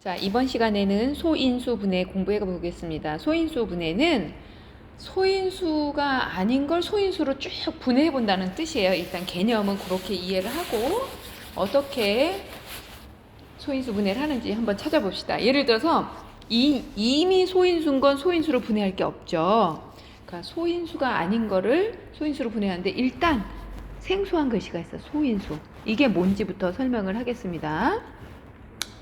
자, 이번 시간에는 소인수 분해 공부해 보겠습니다. 소인수 분해는 소인수가 아닌 걸 소인수로 쭉 분해해 본다는 뜻이에요. 일단 개념은 그렇게 이해를 하고 어떻게 소인수 분해를 하는지 한번 찾아봅시다. 예를 들어서 이미 소인수인 건 소인수로 분해할 게 없죠. 그러니까 소인수가 아닌 거를 소인수로 분해하는데 일단 생소한 글씨가 있어. 소인수. 이게 뭔지부터 설명을 하겠습니다.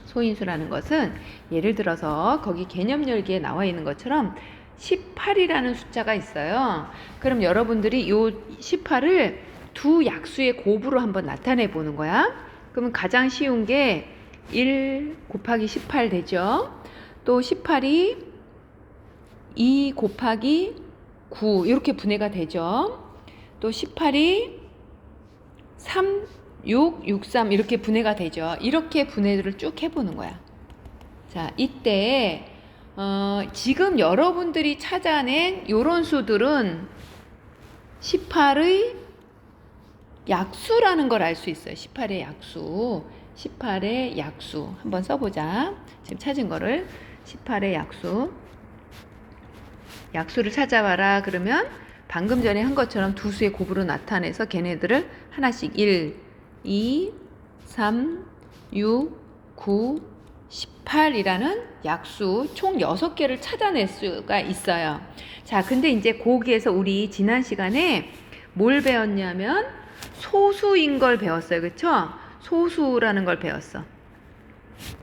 소인수라는 것은 예를 들어서 거기 개념 열기에 나와 있는 것처럼 18이라는 숫자가 있어요. 그럼 여러분들이 이 18을 두 약수의 곱으로 한번 나타내 보는 거야. 그러면 가장 쉬운 게 1 곱하기 18 되죠. 또 18이 2 곱하기 9 이렇게 분해가 되죠. 또 18이 3 6, 6, 3 이렇게 분해가 되죠. 이렇게 분해를 쭉 해보는 거야. 자, 이때 지금 여러분들이 찾아낸 요런 수들은 18의 약수라는 걸 알 수 있어요. 18의 약수. 18의 약수. 한번 써보자. 지금 찾은 거를 18의 약수. 약수를 찾아봐라. 그러면 방금 전에 한 것처럼 두 수의 곱으로 나타내서 걔네들을 하나씩 1, 2, 3, 6, 9, 18이라는 약수 총 6개를 찾아낼 수가 있어요. 자, 근데 이제 거기에서 우리 지난 시간에 뭘 배웠냐면 소수인 걸 배웠어요. 그쵸? 소수라는 걸 배웠어.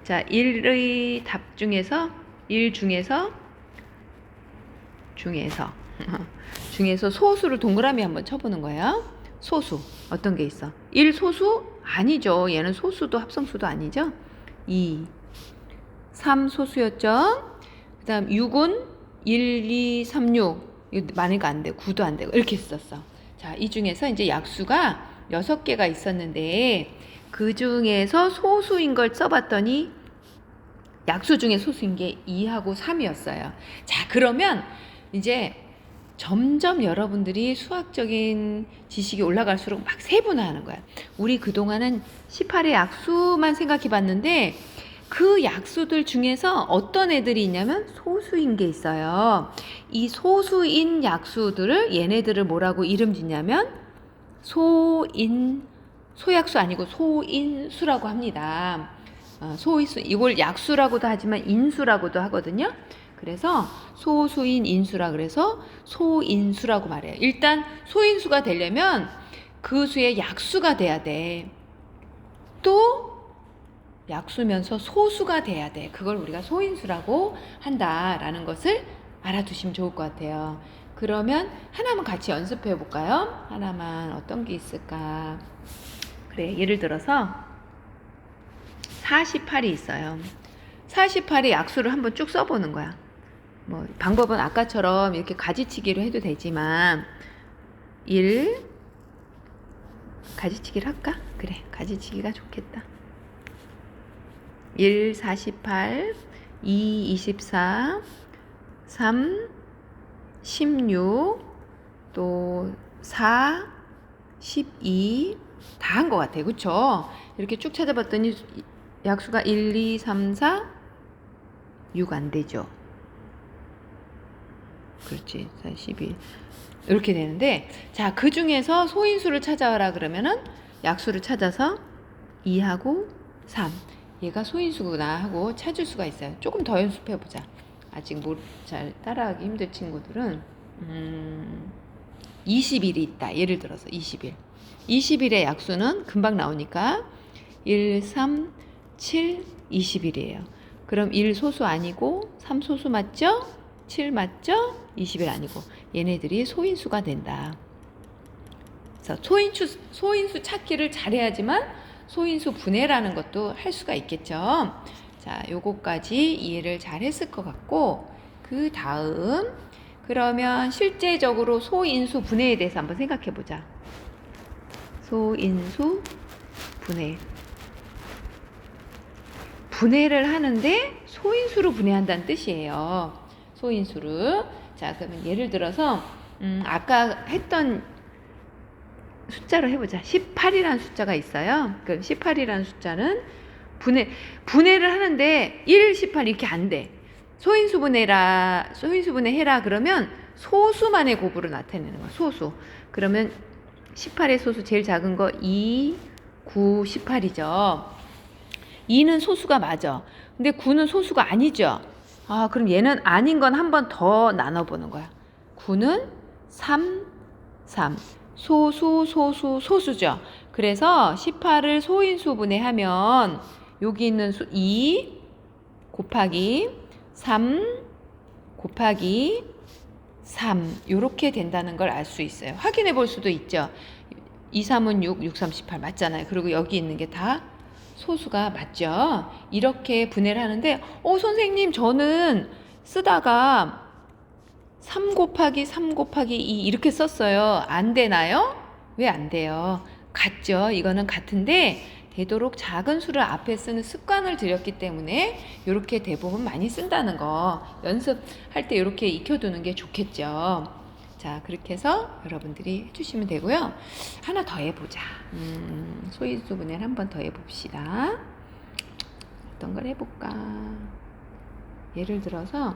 자, 1의 답 중에서 1 중에서 소수를 동그라미 한번 쳐보는 거예요. 소수 어떤 게 있어? 1 소수? 아니죠. 얘는 소수도 합성수도 아니죠. 2 3 소수였죠. 그 다음 6은 1, 2, 3, 6 이거 많이가 안 돼. 9도 안 되고 이렇게 썼어. 자, 이 중에서 이제 약수가 6개가 있었는데 그 중에서 소수인 걸 써봤더니 약수 중에 소수인 게 2하고 3이었어요. 자, 그러면 이제 점점 여러분들이 수학적인 지식이 올라갈수록 막 세분화하는 거야. 우리 그동안은 18의 약수만 생각해 봤는데 그 약수들 중에서 어떤 애들이 있냐면 소수인 게 있어요. 이 소수인 약수들을 얘네들을 뭐라고 이름 짓냐면 소약수 아니고 소인수라고 합니다. 소인수, 이걸 약수라고도 하지만 인수라고도 하거든요. 그래서 소수인 인수라 그래서 소인수라고 말해요. 일단 소인수가 되려면 그 수의 약수가 돼야 돼. 또 약수면서 소수가 돼야 돼. 그걸 우리가 소인수라고 한다라는 것을 알아두시면 좋을 것 같아요. 그러면 하나만 같이 연습해 볼까요? 하나만 어떤 게 있을까? 그래, 예를 들어서 48이 있어요. 48의 약수를 한번 쭉 써보는 거야. 뭐 방법은 아까처럼 이렇게 가지치기로 해도 되지만 1 가지치기를 할까? 그래, 가지치기가 좋겠다. 1 48 2 24 3 16 또 4 12 다 한 것 같아. 그쵸? 이렇게 쭉 찾아봤더니 약수가 1 2 3 4 6 안 되죠. 그렇지. 4, 12 이렇게 되는데, 자, 그 중에서 소인수를 찾아라 그러면은 약수를 찾아서 2하고 3 얘가 소인수구나 하고 찾을 수가 있어요. 조금 더 연습해 보자. 아직 잘 따라하기 힘들 친구들은 20일이 있다. 예를 들어서 20일 20일의 약수는 금방 나오니까 1, 3, 7, 20일이에요. 그럼 1 소수 아니고 3 소수 맞죠? 7 맞죠? 20일 아니고 얘네들이 소인수가 된다. 그래서 소인수 찾기를 잘해야지만 소인수 분해라는 것도 할 수가 있겠죠. 자, 요거까지 이해를 잘 했을 것 같고, 그 다음 그러면 실제적으로 소인수 분해에 대해서 한번 생각해 보자. 소인수 분해. 분해를 하는데 소인수로 분해한다는 뜻이에요. 소인수를. 자, 그러면 예를 들어서 아까 했던 숫자로 해보자. 18이라는 숫자가 있어요. 그 18이라는 숫자는 분해를 하는데 1, 18 이렇게 안 돼. 소인수분해 해라 그러면 소수만의 곱으로 나타내는 거야. 소수. 그러면 18의 소수 제일 작은 거 2, 9, 18이죠. 2는 소수가 맞아. 근데 9는 소수가 아니죠. 아, 그럼 얘는 아닌 건 한 번 더 나눠보는 거야. 9는 3, 3. 소수죠. 그래서 18을 소인수분해하면 여기 있는 수 2 곱하기 3 곱하기 3 이렇게 된다는 걸 알 수 있어요. 확인해 볼 수도 있죠. 2, 3은 6, 6, 3, 18 맞잖아요. 그리고 여기 있는 게 다 소수가 맞죠. 이렇게 분해를 하는데 선생님 저는 쓰다가 3 곱하기 3 곱하기 2 이렇게 썼어요. 안 되나요? 왜 안 돼요? 같죠. 이거는 같은데 되도록 작은 수를 앞에 쓰는 습관을 들였기 때문에 이렇게 대부분 많이 쓴다는 거 연습할 때 이렇게 익혀두는 게 좋겠죠. 자, 그렇게 해서 여러분들이 해주시면 되고요. 하나 더 해보자. 소인수분해를 한 번 더 해봅시다. 어떤 걸 해볼까? 예를 들어서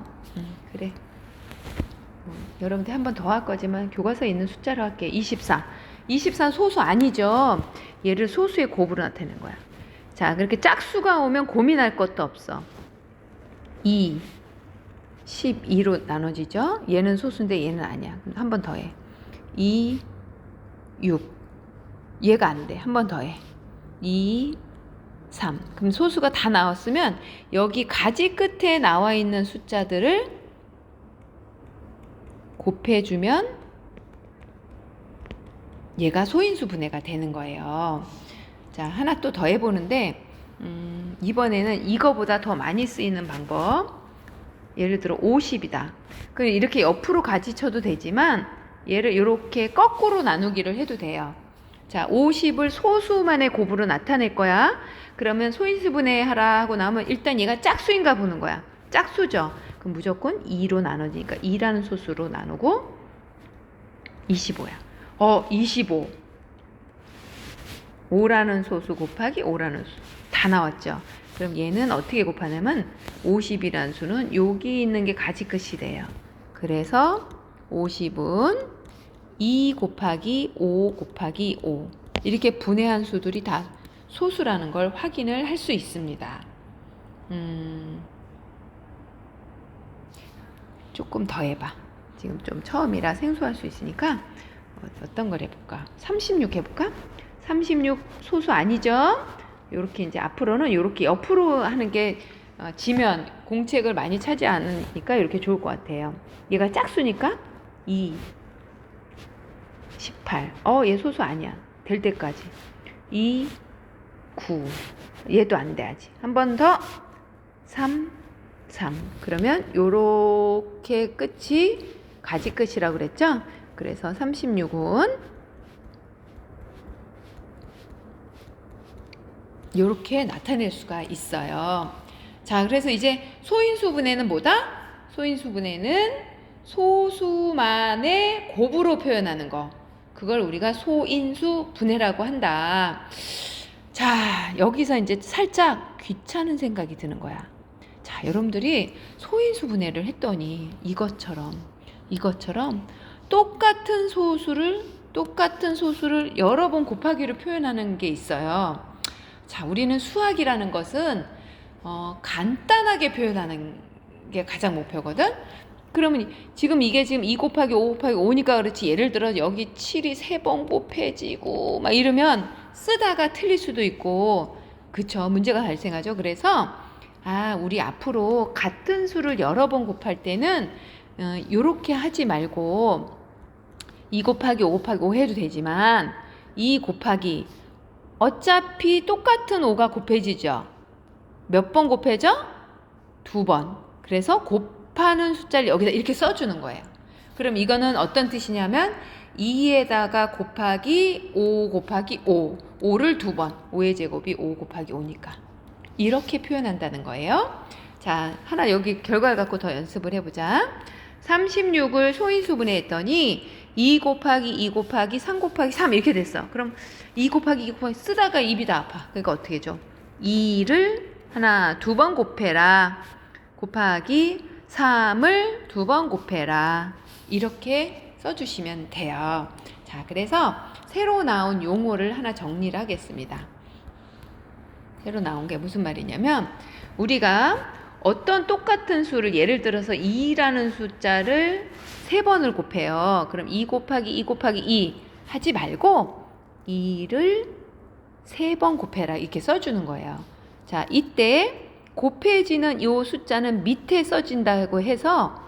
그래. 여러분들 한 번 더 할 거지만 교과서에 있는 숫자로 할게. 24. 24 소수 아니죠. 얘를 소수의 곱으로 나타내는 거야. 자, 그렇게 짝수가 오면 고민할 것도 없어. 2, 12로 나눠지죠. 얘는 소수인데 얘는 아니야. 한 번 더 해. 2, 6. 얘가 안 돼. 한 번 더 해. 2, 3. 그럼 소수가 다 나왔으면 여기 가지 끝에 나와 있는 숫자들을 곱해주면 얘가 소인수 분해가 되는 거예요. 자, 하나 또 더 해보는데 이번에는 이거보다 더 많이 쓰이는 방법. 예를 들어 50이다. 그럼 이렇게 옆으로 가지 쳐도 되지만 얘를 이렇게 거꾸로 나누기를 해도 돼요. 자, 50을 소수만의 곱으로 나타낼 거야. 그러면 소인수 분해하라 하고 나오면 일단 얘가 짝수인가 보는 거야. 짝수죠. 그럼 무조건 2로 나눠지니까 2라는 소수로 나누고 25야. 25. 5라는 소수 곱하기 5라는 수. 다 나왔죠. 그럼 얘는 어떻게 곱하냐면 50이라는 수는 여기 있는 게 가지 끝이 돼요. 그래서 50은 2 곱하기 5 곱하기 5. 이렇게 분해한 수들이 다 소수라는 걸 확인을 할 수 있습니다. 조금 더 해봐. 지금 좀 처음이라 생소할 수 있으니까 어떤 걸 해볼까? 36 해볼까? 36 소수 아니죠? 요렇게 이제 앞으로는 요렇게 옆으로 하는 게 지면 공책을 많이 차지 않으니까 이렇게 좋을 것 같아요. 얘가 짝수니까 2, 18. 얘 소수 아니야. 될 때까지. 2, 9. 얘도 안 돼 아직. 한 번 더. 3, 3. 그러면 요렇게 끝이 가지 끝이라고 그랬죠? 그래서 36은 이렇게 나타낼 수가 있어요. 자, 그래서 이제 소인수분해는 뭐다? 소인수분해는 소수만의 곱으로 표현하는 거. 그걸 우리가 소인수분해라고 한다. 자, 여기서 이제 살짝 귀찮은 생각이 드는 거야. 자, 여러분들이 소인수분해를 했더니 이것처럼 똑같은 소수를 여러 번 곱하기로 표현하는 게 있어요. 자, 우리는 수학이라는 것은 간단하게 표현하는 게 가장 목표거든. 그러면 지금 이게 지금 2 곱하기 5 곱하기 5니까 그렇지. 예를 들어 여기 7이 3번 곱해지고 막 이러면 쓰다가 틀릴 수도 있고, 그쵸, 문제가 발생하죠. 그래서 우리 앞으로 같은 수를 여러 번 곱할 때는 요렇게 하지 말고 2 곱하기 5 곱하기 5 해도 되지만 2 곱하기 어차피 똑같은 5가 곱해지죠. 몇 번 곱해져? 2번. 그래서 곱하는 숫자를 여기다 이렇게 써주는 거예요. 그럼 이거는 어떤 뜻이냐면 2에다가 곱하기 5 곱하기 5. 5를 2번. 5의 제곱이 5 곱하기 5니까. 이렇게 표현한다는 거예요. 자, 하나 여기 결과를 갖고 더 연습을 해보자. 36을 소인수분해 했더니 2 곱하기 2 곱하기 3 곱하기 3 이렇게 됐어. 그럼 2 곱하기 2 곱하기 쓰다가 입이 다 아파. 그러니까 어떻게 해줘? 2를 하나, 두 번 곱해라. 곱하기 3을 두 번 곱해라. 이렇게 써주시면 돼요. 자, 그래서 새로 나온 용어를 하나 정리를 하겠습니다. 새로 나온 게 무슨 말이냐면, 우리가 어떤 똑같은 수를, 예를 들어서 2라는 숫자를 3번을 곱해요. 그럼 2 곱하기 2 곱하기 2 하지 말고 2를 3번 곱해라 이렇게 써주는 거예요. 자, 이때 곱해지는 이 숫자는 밑에 써진다고 해서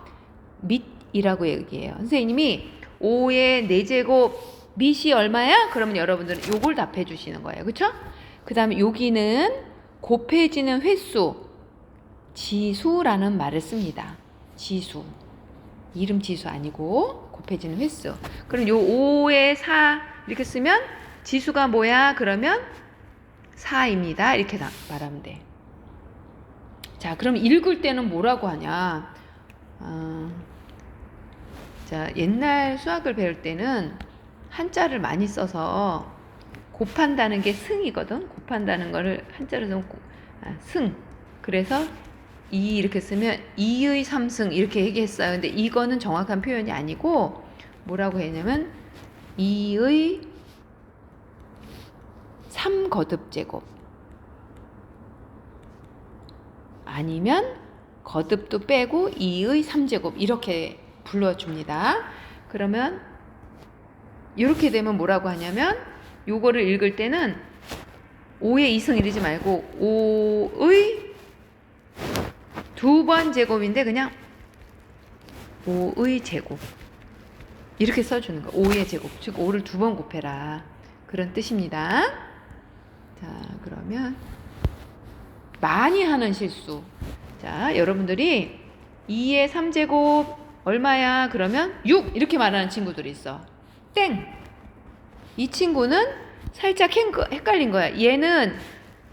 밑이라고 얘기해요. 선생님이 5의 4제곱 밑이 얼마야? 그러면 여러분들은 요걸 답해 주시는 거예요. 그쵸? 그 다음에 여기는 곱해지는 횟수, 지수라는 말을 씁니다. 지수. 이름 지수 아니고 곱해지는 횟수. 그럼 요 5에 4 이렇게 쓰면 지수가 뭐야? 그러면 4입니다. 이렇게 말하면 돼. 자, 그럼 읽을 때는 뭐라고 하냐? 자, 옛날 수학을 배울 때는 한자를 많이 써서 곱한다는 게 승이거든. 곱한다는 거를 한자로 쓰면 승. 그래서 2 이렇게 쓰면 2의 3승 이렇게 얘기했어요. 근데 이거는 정확한 표현이 아니고 뭐라고 했냐면 2의 3거듭제곱 아니면 거듭도 빼고 2의 3제곱 이렇게 불러줍니다. 그러면 이렇게 되면 뭐라고 하냐면 요거를 읽을 때는 5의 2승 이러지 말고 5의 두 번 제곱인데 그냥 5의 제곱 이렇게 써주는 거. 5의 제곱 즉 5를 두 번 곱해라 그런 뜻입니다. 자, 그러면 많이 하는 실수. 자, 여러분들이 2의 3제곱 얼마야? 그러면 6 이렇게 말하는 친구들이 있어. 땡! 이 친구는 살짝 헷갈린 거야. 얘는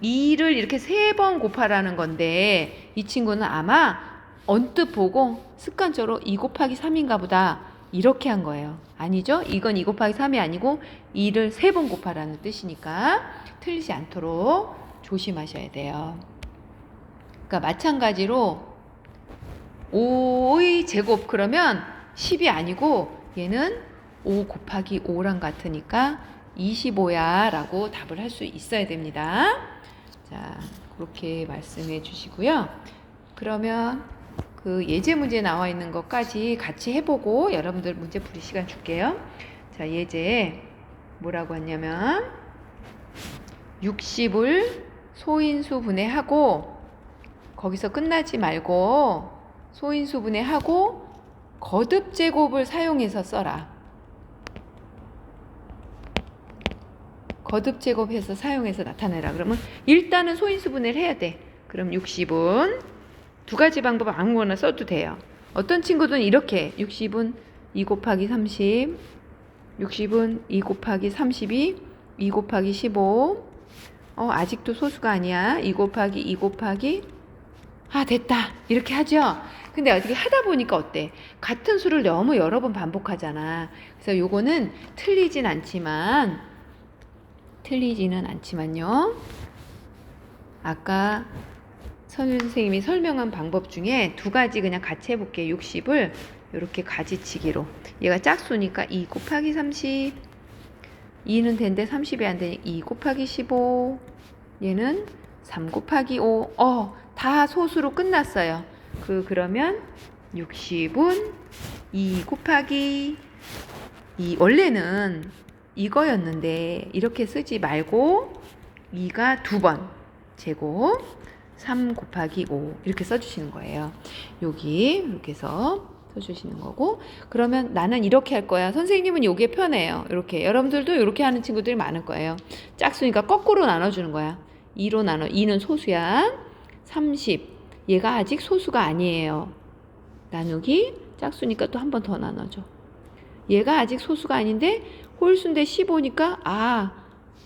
2를 이렇게 3번 곱하라는 건데 이 친구는 아마 언뜻 보고 습관적으로 2 곱하기 3인가 보다 이렇게 한 거예요. 아니죠? 이건 2 곱하기 3이 아니고 2를 3번 곱하라는 뜻이니까 틀리지 않도록 조심하셔야 돼요. 그러니까 마찬가지로 5의 제곱 그러면 10이 아니고 얘는 5 곱하기 5랑 같으니까 25야 라고 답을 할 수 있어야 됩니다. 자, 그렇게 말씀해 주시고요. 그러면 그 예제 문제 나와 있는 것까지 같이 해보고 여러분들 문제 풀이 시간 줄게요. 자, 예제 뭐라고 했냐면 60을 소인수 분해하고 거기서 끝나지 말고 소인수 분해하고 거듭제곱을 사용해서 써라. 거듭제곱해서 사용해서 나타내라. 그러면 일단은 소인수 분해를 해야 돼. 그럼 60은 두 가지 방법 아무거나 써도 돼요. 어떤 친구들은 이렇게 60은 2 곱하기 30 60은 2 곱하기 32 2 곱하기 15 아직도 소수가 아니야. 2 곱하기 2 곱하기 됐다. 이렇게 하죠. 근데 어떻게 하다 보니까 어때? 같은 수를 너무 여러 번 반복하잖아. 그래서 요거는 틀리지는 않지만요. 아까 선생님이 설명한 방법 중에 두 가지 그냥 같이 해볼게요. 60을 이렇게 가지치기로. 얘가 짝수니까 2 곱하기 30 2는 된데 30이 안 되니 2 곱하기 15 얘는 3 곱하기 5 다 소수로 끝났어요. 그러면 60은 2 곱하기 2 원래는 이거였는데 이렇게 쓰지 말고 2가 두 번 제곱 3 곱하기 5 이렇게 써주시는 거예요. 여기 이렇게 해서 써주시는 거고 그러면 나는 이렇게 할 거야. 선생님은 이게 편해요. 이렇게 여러분들도 이렇게 하는 친구들이 많을 거예요. 짝수니까 거꾸로 나눠주는 거야. 2로 나눠 2는 소수야. 30 얘가 아직 소수가 아니에요. 나누기 짝수니까 또 한 번 더 나눠줘. 얘가 아직 소수가 아닌데 홀수인데 15니까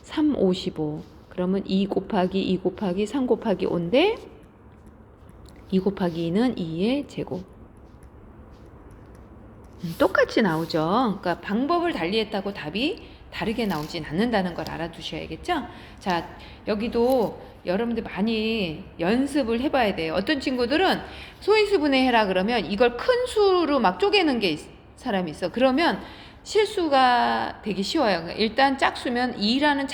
3, 5, 15 그러면 2 곱하기 2 곱하기 3 곱하기 5인데 2 곱하기 2는 2의 제곱 똑같이 나오죠. 그러니까 방법을 달리했다고 답이 다르게 나오진 않는다는 걸 알아두셔야겠죠? 자, 여기도 여러분들 많이 연습을 해봐야 돼요. 어떤 친구들은 소인수분해 해라 그러면 이걸 큰 수로 막 쪼개는 게 사람이 있어. 그러면 실수가 되기 쉬워요. 일단 짝수면 2라는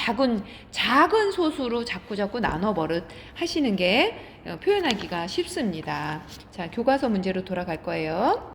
작은 소수로 자꾸 나눠 버릇 하시는 게 표현하기가 쉽습니다. 자, 교과서 문제로 돌아갈 거예요.